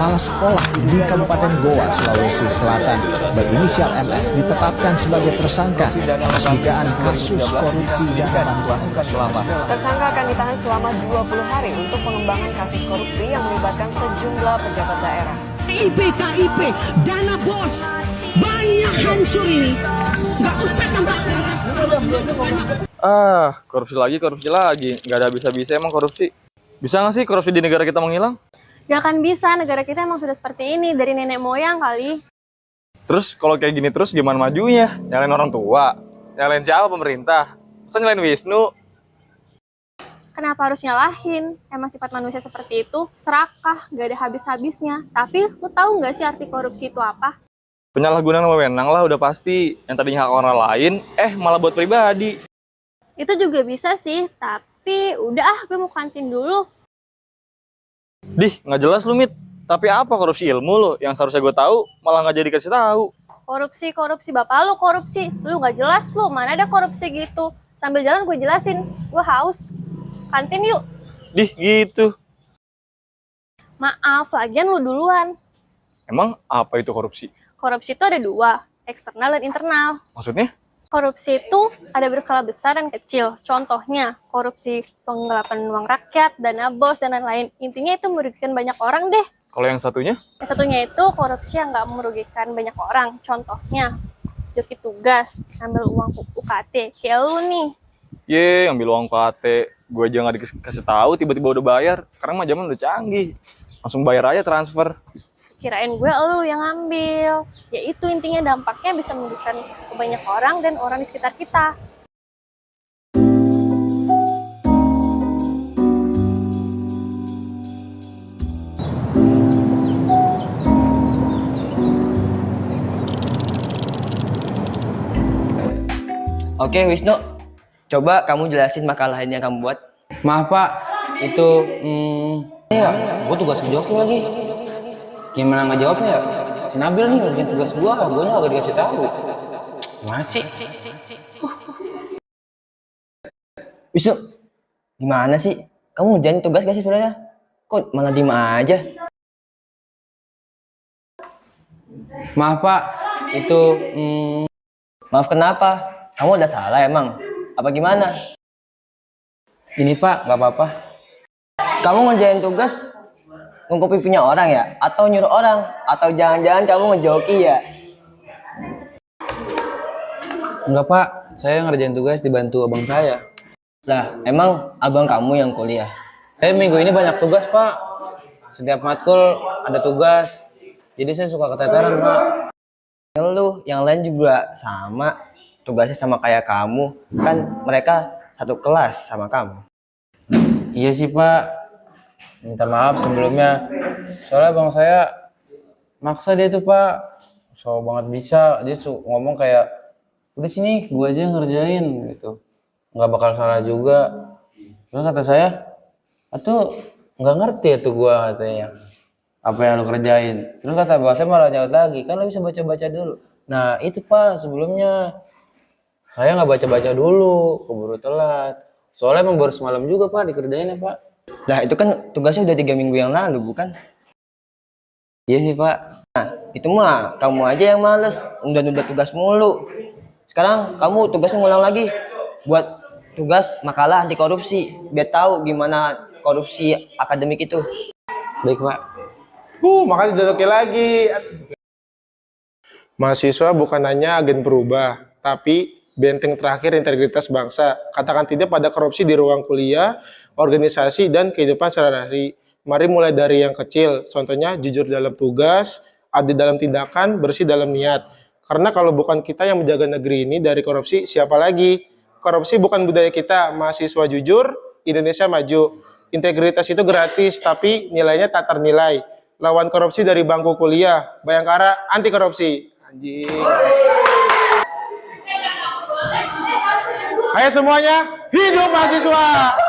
kepala sekolah di Kabupaten Goa, Sulawesi Selatan berinisial MS ditetapkan sebagai tersangka atas dugaan kasus korupsi dana bantuan sosial. Tersangka akan ditahan selama 20 hari untuk pengembangan kasus korupsi yang melibatkan sejumlah pejabat daerah. KIP, dana bos, banyak hancur ini. Nggak usah tambah. Korupsi lagi. Nggak ada bisa-bisa emang korupsi. Bisa nggak sih korupsi di negara kita menghilang? Gak akan bisa, negara kita emang sudah seperti ini dari nenek moyang kali. Terus kalau kayak gini terus gimana majunya? Nyalain orang tua? Nyalain siapa pemerintah? Masa nyalain Wisnu? Kenapa harus nyalahin? Emang sifat manusia seperti itu serakah, gak ada habis-habisnya. Tapi lu tahu nggak sih arti korupsi itu apa? Penyalahgunaan wewenang lah udah pasti. Yang tadinya hak orang lain, malah buat pribadi. Itu juga bisa sih, tapi udah gue mau kantin dulu. Dih, nggak jelas lu, Mit. Tapi apa korupsi ilmu lu? Yang seharusnya gue tahu, malah nggak jadi kasih tahu. Korupsi, bapak lu korupsi. Lu nggak jelas lu, mana ada korupsi gitu. Sambil jalan gue jelasin, gue haus. Kantin yuk. Dih, gitu. Maaf, lagian lu duluan. Emang apa itu korupsi? Korupsi itu ada dua, eksternal dan internal. Maksudnya? Korupsi itu ada berskala besar dan kecil. Contohnya, korupsi penggelapan uang rakyat, dana bos, dan lain-lain. Intinya itu merugikan banyak orang deh. Kalau yang satunya? Yang satunya itu korupsi yang nggak merugikan banyak orang. Contohnya, joki tugas, ambil uang UKT. Kayak lu nih. Ambil uang KT. Gue aja nggak dikasih tahu, tiba-tiba udah bayar. Sekarang mah zaman udah canggih. Langsung bayar aja transfer. Kirain gue lu yang ngambil. Ya itu intinya dampaknya bisa merugikan ke banyak orang dan orang di sekitar kita. Oke Wisnu, coba kamu jelasin makalah ini yang kamu buat. Maaf Pak, itu gue tugas joki lagi. Gimana ngejawabnya ya? Si Nabil nih ngerjain tugas gue nya agak dikasih tahu. Masih. Wisnu, gimana sih? Kamu ngerjain tugas gak sih sebenarnya? Kok malah diem aja? Maaf Pak, itu Maaf kenapa? Kamu udah salah emang? Apa gimana? ini Pak, nggak apa-apa. Kamu ngerjain tugas nunggu pipinya orang ya? Atau nyuruh orang? Atau jangan-jangan kamu ngejoki ya? Enggak Pak, saya ngerjain tugas dibantu abang saya. Lah, emang abang kamu yang kuliah? Saya minggu ini banyak tugas Pak. Setiap matkul ada tugas. Jadi saya suka keteteran Pak. Lu, yang lain juga sama. Tugasnya sama kayak kamu. Kan mereka satu kelas sama kamu. Iya sih Pak. Minta maaf sebelumnya. Soalnya abang saya maksa dia tuh Pak. So banget bisa. Dia ngomong kayak, udah sini gue aja yang ngerjain gitu. Nggak bakal salah juga. Terus kata saya, atau nggak ngerti ya tuh gue katanya. Apa yang lu kerjain. Terus kata abang saya malah nyaut lagi. Kan lu bisa baca-baca dulu. Nah itu Pak sebelumnya. Saya nggak baca-baca dulu, keburu telat. Soalnya emang baru semalam juga Pak dikerjain ya Pak. Lah itu kan tugasnya udah 3 minggu yang lalu bukan? Iya sih Pak. Nah itu mah kamu aja yang males, nunda-nunda tugas mulu. Sekarang kamu tugasnya ngulang lagi. Buat tugas makalah anti korupsi. Biar tahu gimana korupsi akademik itu. Baik Pak. Makanya dijodoki lagi. Mahasiswa bukan hanya agen berubah, tapi benteng terakhir integritas bangsa. Katakan tidak pada korupsi di ruang kuliah, organisasi, dan kehidupan sehari-hari. Mari mulai dari yang kecil. Contohnya, jujur dalam tugas, adil dalam tindakan, bersih dalam niat. Karena kalau bukan kita yang menjaga negeri ini dari korupsi, siapa lagi? Korupsi bukan budaya kita. Mahasiswa jujur, Indonesia maju. Integritas itu gratis, tapi nilainya tak ternilai. Lawan korupsi dari bangku kuliah. Bayangkara anti korupsi. Anjing. Ayo semuanya, hidup mahasiswa!